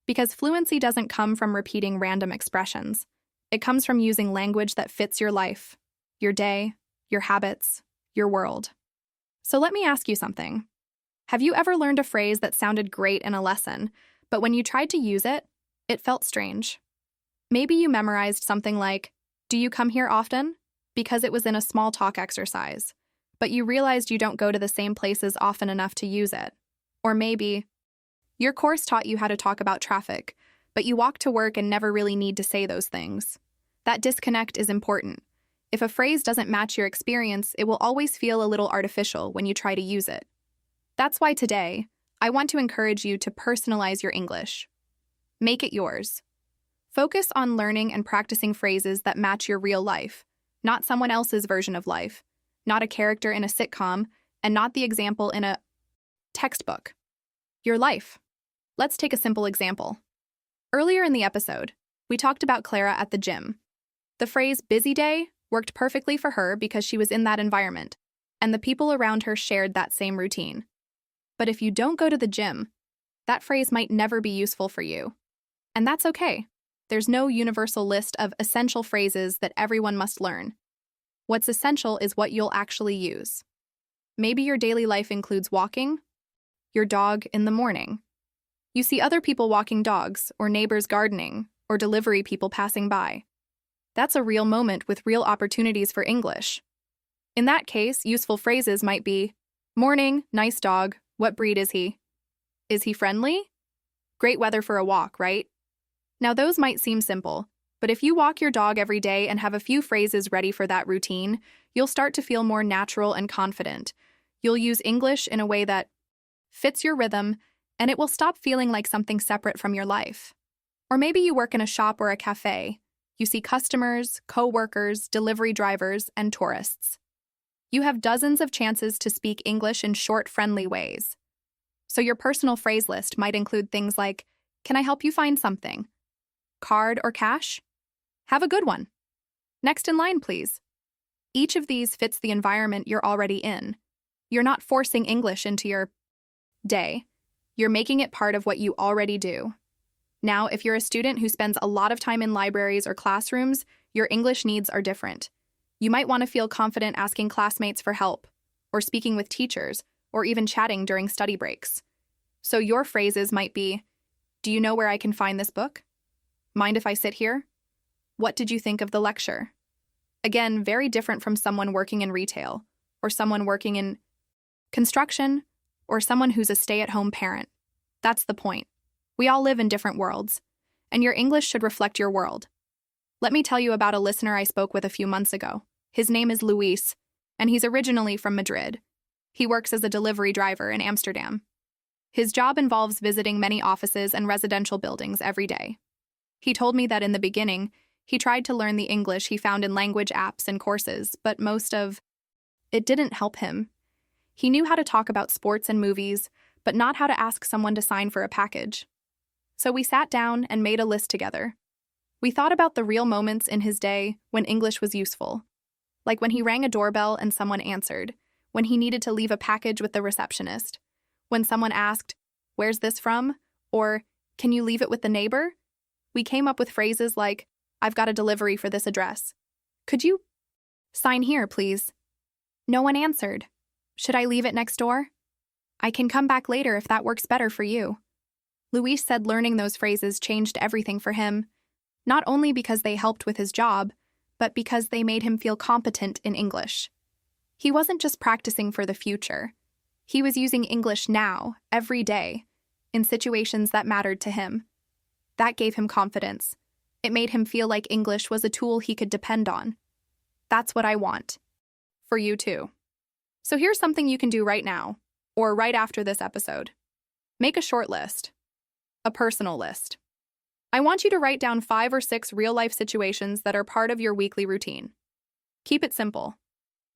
A: Because fluency doesn't come from repeating random expressions. It comes from using language that fits your life, your day, your habits, your world. So let me ask you something. Have you ever learned a phrase that sounded great in a lesson, but when you tried to use it, it felt strange? Maybe you memorized something like, do you come here often? Because it was in a small talk exercise, but you realized you don't go to the same places often enough to use it. Or maybe your course taught you how to talk about traffic, but you walk to work and never really need to say those things. That disconnect is important. If a phrase doesn't match your experience, it will always feel a little artificial when you try to use it. That's why today, I want to encourage you to personalize your English. Make it yours. Focus on learning and practicing phrases that match your real life, not someone else's version of life, not a character in a sitcom, and not the example in a textbook. Your life. Let's take a simple example. Earlier in the episode, we talked about Clara at the gym. The phrase busy day worked perfectly for her because she was in that environment, and the people around her shared that same routine. But if you don't go to the gym, that phrase might never be useful for you. And that's okay. There's no universal list of essential phrases that everyone must learn. What's essential is what you'll actually use. Maybe your daily life includes walking your dog in the morning. You see other people walking dogs, or neighbors gardening, or delivery people passing by. That's a real moment with real opportunities for English. In that case, useful phrases might be, morning, nice dog, what breed is he? Is he friendly? Great weather for a walk, right? Now those might seem simple, but if you walk your dog every day and have a few phrases ready for that routine, you'll start to feel more natural and confident. You'll use English in a way that fits your rhythm, and it will stop feeling like something separate from your life. Or maybe you work in a shop or a cafe. You see customers, co-workers, delivery drivers, and tourists. You have dozens of chances to speak English in short, friendly ways. So your personal phrase list might include things like, can I help you find something? Card or cash? Have a good one. Next in line, please. Each of these fits the environment you're already in. You're not forcing English into your day. You're making it part of what you already do. Now, if you're a student who spends a lot of time in libraries or classrooms, your English needs are different. You might want to feel confident asking classmates for help, or speaking with teachers, or even chatting during study breaks. So your phrases might be, "Do you know where I can find this book? Mind if I sit here? What did you think of the lecture?" Again, very different from someone working in retail, or someone working in construction, or someone who's a stay-at-home parent. That's the point. We all live in different worlds, and your English should reflect your world. Let me tell you about a listener I spoke with a few months ago. His name is Luis, and he's originally from Madrid. He works as a delivery driver in Amsterdam. His job involves visiting many offices and residential buildings every day. He told me that in the beginning, he tried to learn the English he found in language apps and courses, but most of it didn't help him. He knew how to talk about sports and movies, but not how to ask someone to sign for a package. So we sat down and made a list together. We thought about the real moments in his day when English was useful, like when he rang a doorbell and someone answered, when he needed to leave a package with the receptionist, when someone asked, "Where's this from?" or "Can you leave it with the neighbor?" We came up with phrases like, "I've got a delivery for this address. Could you sign here, please?" No one answered. "Should I leave it next door? I can come back later if that works better for you." Luis said learning those phrases changed everything for him, not only because they helped with his job, but because they made him feel competent in English. He wasn't just practicing for the future. He was using English now, every day, in situations that mattered to him. That gave him confidence. It made him feel like English was a tool he could depend on. That's what I want. For you too. So here's something you can do right now, or right after this episode. Make a short list. A personal list. I want you to write down 5 or 6 real-life situations that are part of your weekly routine. Keep it simple.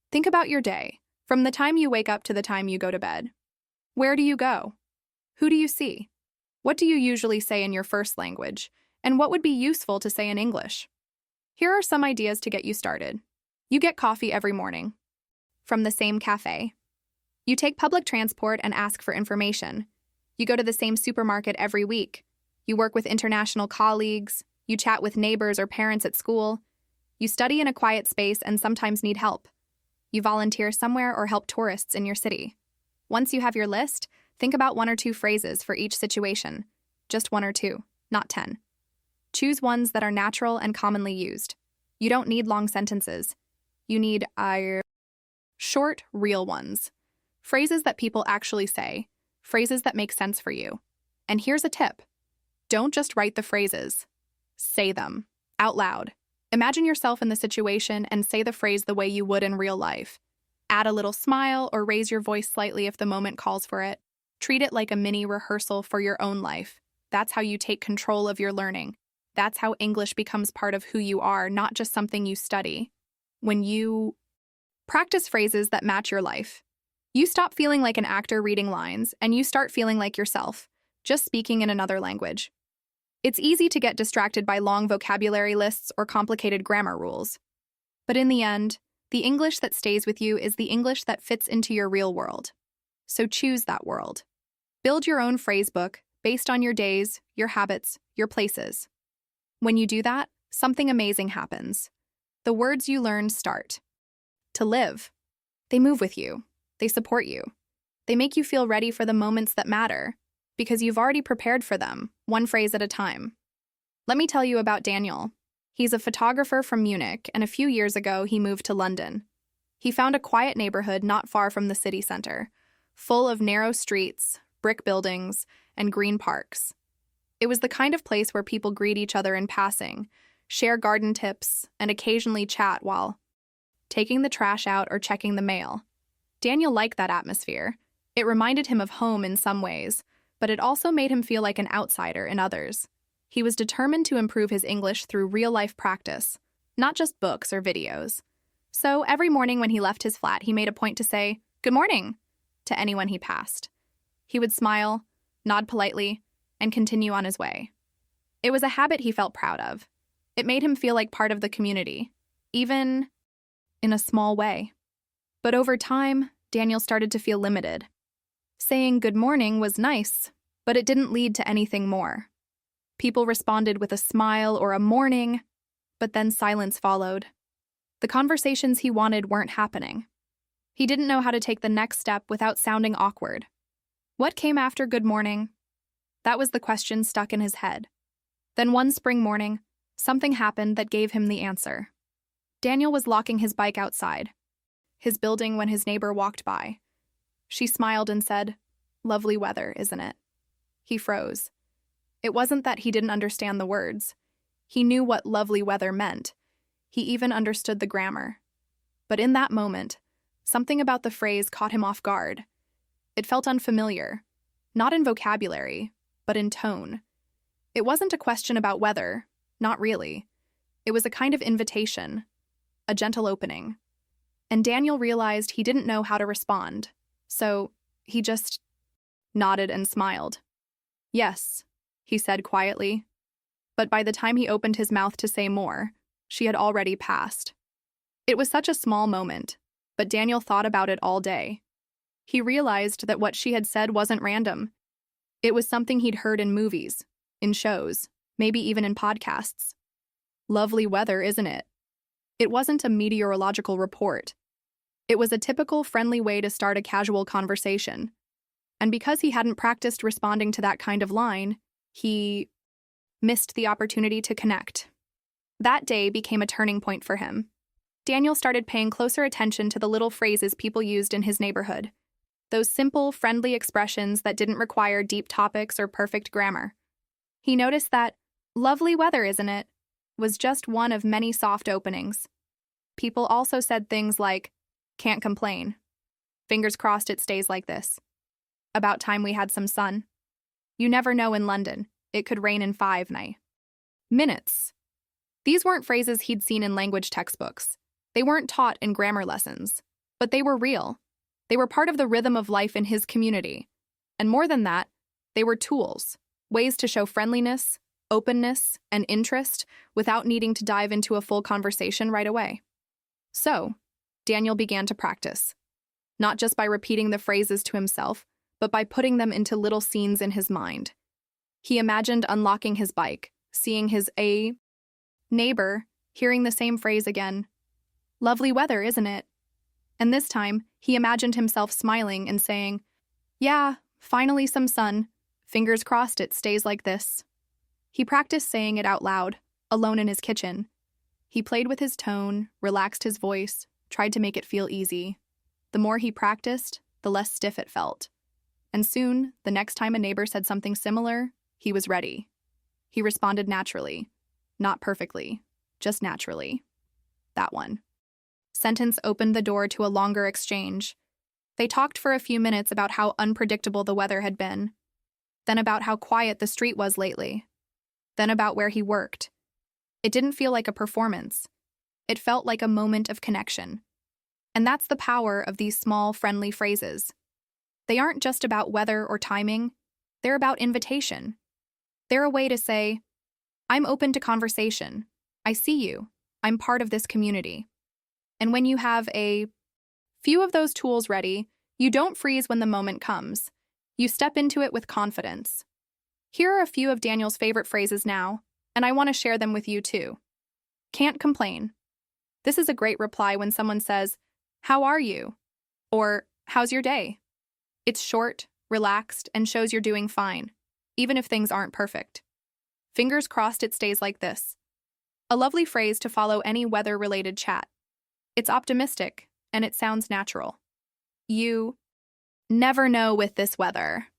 A: Think about your day, from the time you wake up to the time you go to bed. Where do you go? Who do you see? What do you usually say in your first language? And what would be useful to say in English? Here are some ideas to get you started. You get coffee every morning. From the same cafe. You take public transport and ask for information. You go to the same supermarket every week. You work with international colleagues. You chat with neighbors or parents at school. You study in a quiet space and sometimes need help. You volunteer somewhere or help tourists in your city. Once you have your list, think about 1 or 2 phrases for each situation. Just 1 or 2, not 10. Choose ones that are natural and commonly used. You don't need long sentences. You need short, real ones. Phrases that people actually say. Phrases that make sense for you. And here's a tip. Don't just write the phrases. Say them out loud. Imagine yourself in the situation and say the phrase the way you would in real life. Add a little smile or raise your voice slightly if the moment calls for it. Treat it like a mini rehearsal for your own life. That's how you take control of your learning. That's how English becomes part of who you are, not just something you study. When you practice phrases that match your life, you stop feeling like an actor reading lines and you start feeling like yourself, just speaking in another language. It's easy to get distracted by long vocabulary lists or complicated grammar rules. But in the end, the English that stays with you is the English that fits into your real world. So choose that world. Build your own phrase book based on your days, your habits, your places. When you do that, something amazing happens. The words you learn start to live. They move with you. They support you. They make you feel ready for the moments that matter, because you've already prepared for them, one phrase at a time. Let me tell you about Daniel. He's a photographer from Munich, and a few years ago he moved to London. He found a quiet neighborhood not far from the city center, full of narrow streets, brick buildings, and green parks. It was the kind of place where people greet each other in passing, share garden tips, and occasionally chat while taking the trash out or checking the mail. Daniel liked that atmosphere. It reminded him of home in some ways, but it also made him feel like an outsider in others. He was determined to improve his English through real-life practice, not just books or videos. So every morning when he left his flat, he made a point to say, "Good morning," to anyone he passed. He would smile, nod politely, and continue on his way. It was a habit he felt proud of. It made him feel like part of the community, even in a small way. But over time, Daniel started to feel limited. Saying good morning was nice, But it didn't lead to anything more. People responded with a smile or a morning, but then silence followed. The conversations he wanted weren't happening. He didn't know how to take the next step without sounding awkward. What came after good morning? That was the question stuck in his head. Then one spring morning, something happened that gave him the answer. Daniel was locking his bike outside his building when his neighbor walked by. She smiled and said, "Lovely weather, isn't it?" He froze. It wasn't that he didn't understand the words. He knew what lovely weather meant. He even understood the grammar. But in that moment, something about the phrase caught him off guard. It felt unfamiliar, not in vocabulary, but in tone. It wasn't a question about weather, not really. It was a kind of invitation, a gentle opening. And Daniel realized he didn't know how to respond, so he just nodded and smiled. "Yes," he said quietly. But by the time he opened his mouth to say more, she had already passed. It was such a small moment, but Daniel thought about it all day. He realized that what she had said wasn't random. It was something he'd heard in movies, in shows, maybe even in podcasts. Lovely weather, isn't it? It wasn't a meteorological report. It was a typical friendly way to start a casual conversation. And because he hadn't practiced responding to that kind of line, he missed the opportunity to connect. That day became a turning point for him. Daniel started paying closer attention to the little phrases people used in his neighborhood. Those simple, friendly expressions that didn't require deep topics or perfect grammar. He noticed that, "Lovely weather, isn't it?" was just one of many soft openings. People also said things like, "Can't complain. Fingers crossed it stays like this. About time we had some sun. You never know in London. It could rain in 5 minutes." These weren't phrases he'd seen in language textbooks. They weren't taught in grammar lessons. But they were real. They were part of the rhythm of life in his community. And more than that, they were tools, ways to show friendliness, openness, and interest without needing to dive into a full conversation right away. So, Daniel began to practice. Not just by repeating the phrases to himself, but by putting them into little scenes in his mind. He imagined unlocking his bike, seeing his neighbor, hearing the same phrase again. "Lovely weather, isn't it?" And this time, he imagined himself smiling and saying, "Yeah, finally some sun. Fingers crossed it stays like this." He practiced saying it out loud, alone in his kitchen. He played with his tone, relaxed his voice, tried to make it feel easy. The more he practiced, the less stiff it felt. And soon, the next time a neighbor said something similar, he was ready. He responded naturally. Not perfectly, just naturally. That one. Sentence opened the door to a longer exchange. They talked for a few minutes about how unpredictable the weather had been, then about how quiet the street was lately, then about where he worked. It didn't feel like a performance. It felt like a moment of connection. And that's the power of these small, friendly phrases. They aren't just about weather or timing. They're about invitation. They're a way to say, "I'm open to conversation. I see you. I'm part of this community." And when you have a few of those tools ready, you don't freeze when the moment comes. You step into it with confidence. Here are a few of Daniel's favorite phrases now, and I want to share them with you too. Can't complain. This is a great reply when someone says, "How are you?" or "How's your day?" It's short, relaxed, and shows you're doing fine, even if things aren't perfect. Fingers crossed it stays like this. A lovely phrase to follow any weather-related chat. It's optimistic, and it sounds natural. You never know with this weather.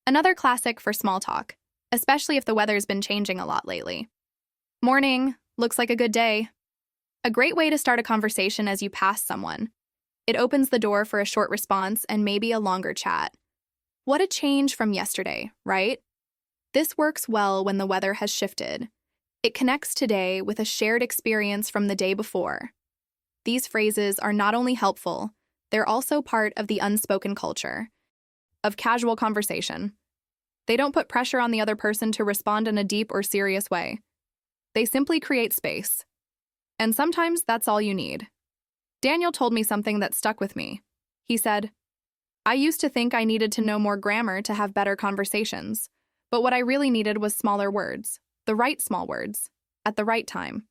A: Another classic for small talk, especially if the weather's been changing a lot lately. Morning, looks like a good day. A great way to start a conversation as you pass someone. It opens the door for a short response and maybe a longer chat. What a change from yesterday, right? This works well when the weather has shifted. It connects today with a shared experience from the day before. These phrases are not only helpful, they're also part of the unspoken culture of casual conversation. They don't put pressure on the other person to respond in a deep or serious way. They simply create space. And sometimes that's all you need. Daniel told me something that stuck with me. He said, I used to think I needed to know more grammar to have better conversations, but what I really needed was smaller words, the right small words, at the right time.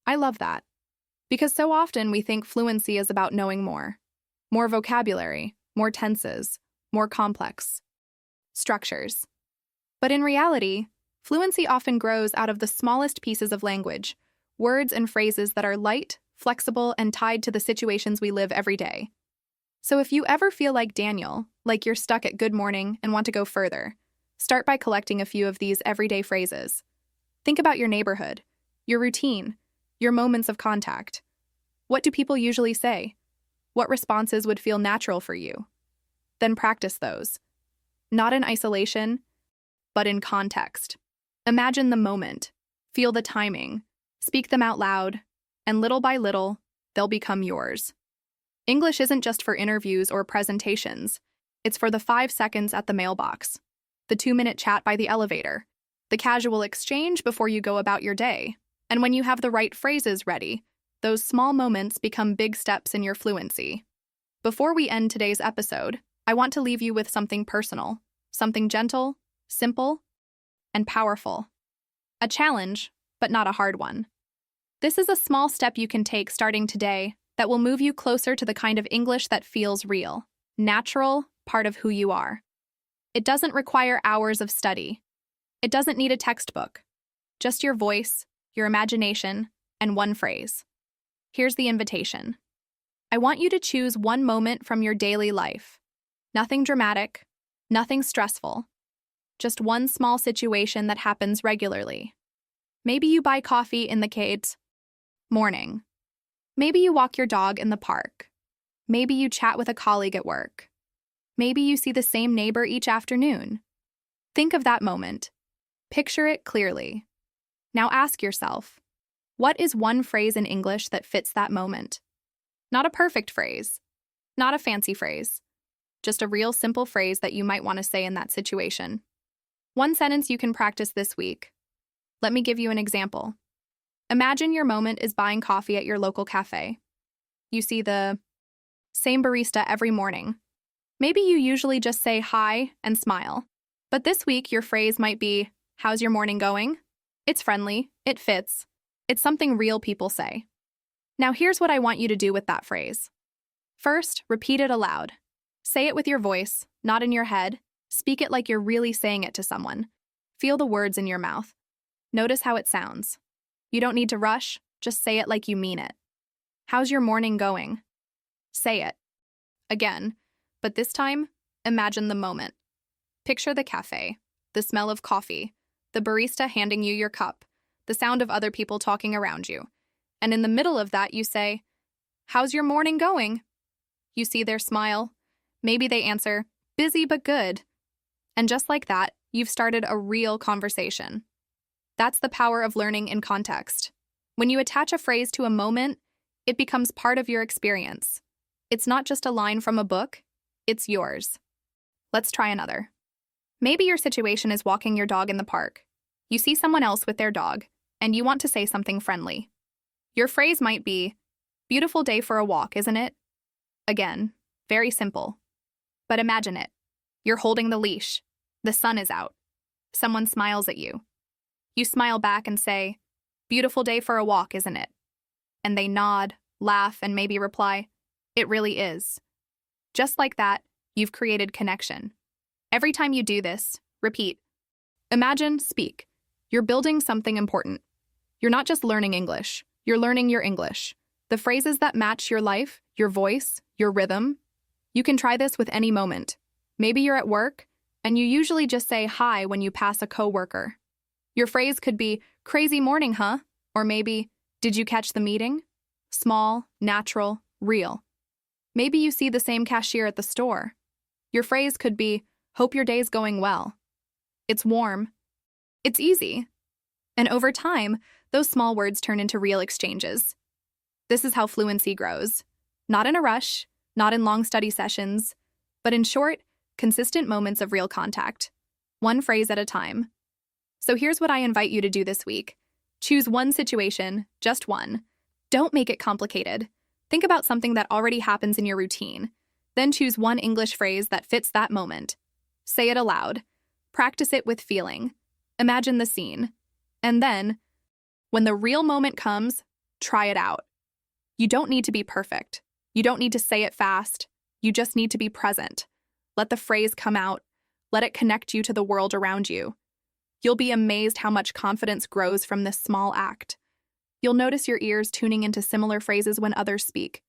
A: I love that. Because so often we think fluency is about knowing more vocabulary, more tenses, more complex structures. But in reality, fluency often grows out of the smallest pieces of language, words and phrases that are light, flexible, and tied to the situations we live every day. So if you ever feel like Daniel, like you're stuck at good morning and want to go further, start by collecting a few of these everyday phrases. Think about your neighborhood, your routine, your moments of contact. What do people usually say? What responses would feel natural for you? Then practice those. Not in isolation, but in context. Imagine the moment, feel the timing, speak them out loud, and little by little, they'll become yours. English isn't just for interviews or presentations. It's for the 5 seconds at the mailbox, the 2-minute chat by the elevator, the casual exchange before you go about your day. And when you have the right phrases ready, those small moments become big steps in your fluency. Before we end today's episode, I want to leave you with something personal, something gentle, simple, and powerful. A challenge, but not a hard one. This is a small step you can take starting today that will move you closer to the kind of English that feels real, natural, part of who you are. It doesn't require hours of study. It doesn't need a textbook. Just your voice, your imagination, and one phrase. Here's the invitation. I want you to choose one moment from your daily life. Nothing dramatic, nothing stressful. Just one small situation that happens regularly. Maybe you buy coffee in the Kate morning. Maybe you walk your dog in the park. Maybe you chat with a colleague at work. Maybe you see the same neighbor each afternoon. Think of that moment. Picture it clearly. Now ask yourself, what is one phrase in English that fits that moment? Not a perfect phrase, not a fancy phrase, just a real simple phrase that you might want to say in that situation. One sentence you can practice this week. Let me give you an example. Imagine your moment is buying coffee at your local cafe. You see the same barista every morning. Maybe you usually just say hi and smile. But this week your phrase might be, "How's your morning going?" It's friendly, it fits. It's something real people say. Now here's what I want you to do with that phrase. First, repeat it aloud. Say it with your voice, not in your head. Speak it like you're really saying it to someone. Feel the words in your mouth. Notice how it sounds. You don't need to rush, just say it like you mean it. How's your morning going? Say it. Again, but this time, imagine the moment. Picture the cafe, the smell of coffee, the barista handing you your cup, the sound of other people talking around you. And in the middle of that, you say, "How's your morning going?" You see their smile. Maybe they answer, "Busy but good." And just like that, you've started a real conversation. That's the power of learning in context. When you attach a phrase to a moment, it becomes part of your experience. It's not just a line from a book, it's yours. Let's try another. Maybe your situation is walking your dog in the park. You see someone else with their dog, and you want to say something friendly. Your phrase might be, "Beautiful day for a walk, isn't it?" Again, very simple. But imagine it. You're holding the leash. The sun is out. Someone smiles at you. You smile back and say, "Beautiful day for a walk, isn't it?" And they nod, laugh, and maybe reply, "It really is." Just like that, you've created connection. Every time you do this, repeat. Imagine, speak. You're building something important. You're not just learning English, you're learning your English. The phrases that match your life, your voice, your rhythm. You can try this with any moment. Maybe you're at work, and you usually just say hi when you pass a coworker. Your phrase could be, "Crazy morning, huh?" Or maybe, "Did you catch the meeting?" Small, natural, real. Maybe you see the same cashier at the store. Your phrase could be, "Hope your day's going well." It's warm. It's easy. And over time, those small words turn into real exchanges. This is how fluency grows. Not in a rush, not in long study sessions, but in short, consistent moments of real contact. One phrase at a time. So here's what I invite you to do this week. Choose one situation, just one. Don't make it complicated. Think about something that already happens in your routine. Then choose one English phrase that fits that moment. Say it aloud. Practice it with feeling. Imagine the scene. And then, when the real moment comes, try it out. You don't need to be perfect. You don't need to say it fast. You just need to be present. Let the phrase come out. Let it connect you to the world around you. You'll be amazed how much confidence grows from this small act. You'll notice your ears tuning into similar phrases when others speak.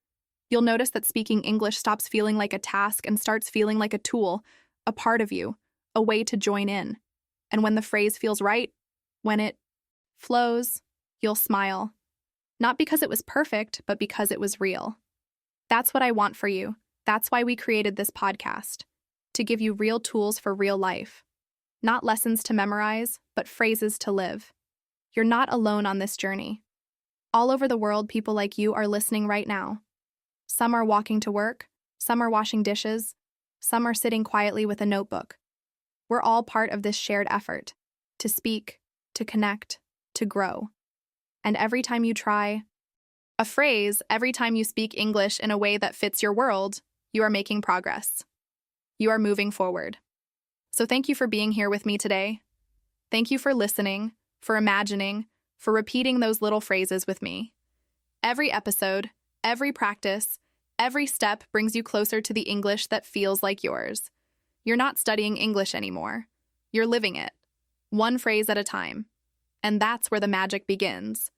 A: You'll notice that speaking English stops feeling like a task and starts feeling like a tool, a part of you, a way to join in. And when the phrase feels right, when it flows, you'll smile. Not because it was perfect, but because it was real. That's what I want for you. That's why we created this podcast, to give you real tools for real life. Not lessons to memorize, but phrases to live. You're not alone on this journey. All over the world, people like you are listening right now. Some are walking to work, some are washing dishes, some are sitting quietly with a notebook. We're all part of this shared effort, to speak, to connect, to grow. And every time you try a phrase, every time you speak English in a way that fits your world, you are making progress. You are moving forward. So thank you for being here with me today. Thank you for listening, for imagining, for repeating those little phrases with me. Every episode, every practice, every step brings you closer to the English that feels like yours. You're not studying English anymore. You're living it, one phrase at a time. And that's where the magic begins.